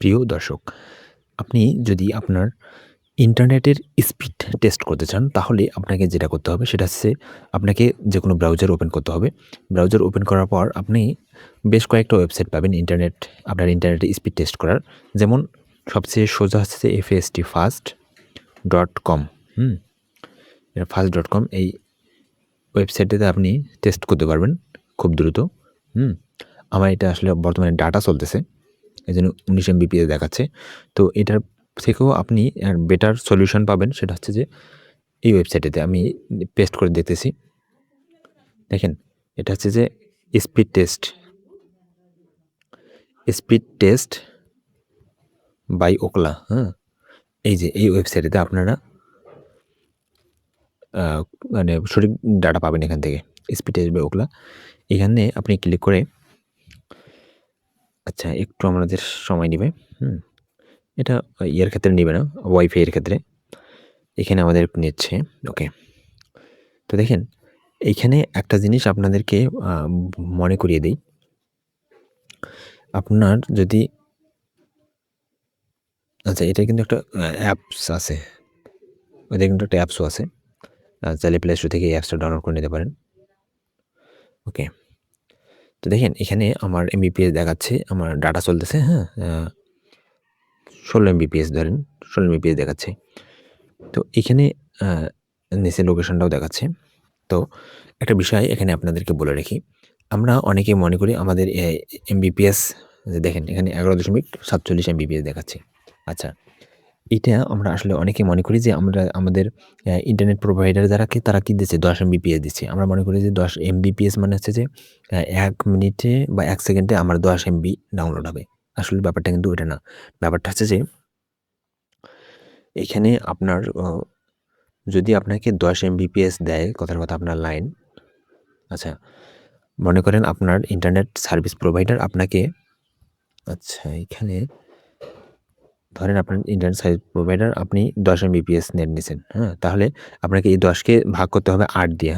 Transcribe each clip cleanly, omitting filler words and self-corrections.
প্রিয় দর্শক, আপনি যদি আপনার ইন্টারনেটের স্পিড টেস্ট করতে চান, তাহলে আপনাকে যেটা করতে হবে সেটা হচ্ছে আপনাকে যেকোনো ব্রাউজার ওপেন করতে হবে। ব্রাউজার ওপেন করার পর আপনি বেশ কয়েকটা ওয়েবসাইট পাবেন আপনার ইন্টারনেটের স্পিড টেস্ট করার। যেমন সবচেয়ে সোজা হচ্ছে fastfast.com। এটা fast.com এই ওয়েবসাইটটাতে আপনি টেস্ট করতে পারবেন খুব দ্রুত। আমার এটা আসলে বর্তমানে ডাটা চলতেছে। এজন্য 19 MBPS দেখাচ্ছে। তো এটার থেকেও আপনি বেটার সলিউশন পাবেন, সেটা হচ্ছে যে এই ওয়েবসাইটেতে আমি পেস্ট করে দেখতেছি। দেখেন, এটা হচ্ছে যে স্পিড টেস্ট বাই ওকলা। এই যে এই ওয়েবসাইটেতে আপনারা মানে সঠিক ডাটা পাবেন এখান থেকে। Speed test by Ookla. এখানে আপনি ক্লিক করে, আচ্ছা একটু আমাদের সময় নেবে। এটা ইয়ের ক্ষেত্রে নেবে না, ওয়াইফাই এর ক্ষেত্রে। এখানে আমাদের নিচ্ছে। ওকে। তো দেখেন, এইখানে একটা জিনিস আপনাদেরকে মনে করিয়ে দেই। আপনার যদি আচ্ছা, এটা কিন্তু একটা অ্যাপস আছে। ওদের কিন্তু একটা অ্যাপসও আছে। চাইলে প্লে স্টোর থেকে এই অ্যাপসটা ডাউনলোড করে নিতে পারেন। ওকে। তো দেখেন, এখানে আমার এমবিপিএস দেখাচ্ছে, আমার ডাটা চলতেছে। 16 এমবিপিএস ধরেন, 16 এমবিপিএস দেখাচ্ছে। তো এখানে নিচে লোকেশনটাও দেখাচ্ছে। তো একটা বিষয় এখানে আপনাদেরকে বলে রাখি। আমরা অনেকেই মনে করি আমাদের এমবিপিএস, দেখেন এখানে 11.47 এমবিপিএস দেখাচ্ছে। আচ্ছা, এটা আমরা আসলে অনেকে মনে করি যে আমাদের ইন্টারনেট প্রোভাইডার তারা কি দিচ্ছে 10 এমবিপিএস দিচ্ছে। আমরা মনে করি যে 10 এমবিপিএস মানে হচ্ছে যে 1 মিনিটে বা 1 সেকেন্ডে আমার 10 এমবি ডাউনলোড হবে। আসলে ব্যাপারটা কিন্তু ওইটা না। ব্যাপারটা হচ্ছে যে এখানে আপনার যদি আপনাকে 10 এমবিপিএস দেয়, কথার কথা আপনার লাইন, আচ্ছা মনে করেন আপনার ইন্টারনেট সার্ভিস প্রোভাইডার আপনাকে, আচ্ছা এখানে ধরেন আপনার ইন্টারনেট সার্ভিস প্রোভাইডার আপনি 10 এমবিপিএস নেট নিছেন। তাহলে আপনাকে এই 10কে ভাগ করতে হবে 8 দিয়ে।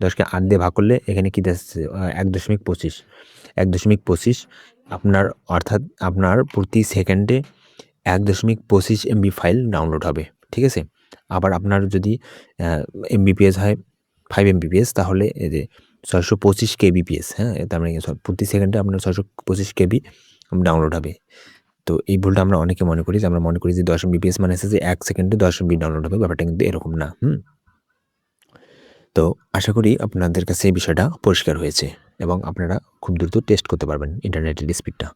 10কে 8 দিয়ে ভাগ করলে এখানে কি দিচ্ছে 1.25 1.25 আপনার, অর্থাৎ আপনার প্রতি সেকেন্ডে 1.25 এমবি ফাইল ডাউনলোড হবে। ঠিক আছে? আবার আপনার যদি এমবিপিএস হয় 5 এমবিপিএস, তাহলে এই যে 625 কেবিপিএস। তার মানে প্রতি সেকেন্ডে আপনার 625 কেবি ডাউনলোড হবে। তো এই ভুলটা আমরা অনেকে মনে করি যে, আমরা মনে করি যে 10 এমবিপিএস মানে হচ্ছে যে 1 সেকেন্ডে 10 এমবি ডাউনলোড হবে। ব্যাপারটা কিন্তু এরকম না। তো আশা করি আপনাদের কাছে এই বিষয়টা পরিষ্কার হয়েছে এবং আপনারা খুব দ্রুত টেস্ট করতে পারবেন ইন্টারনেটের স্পিডটা।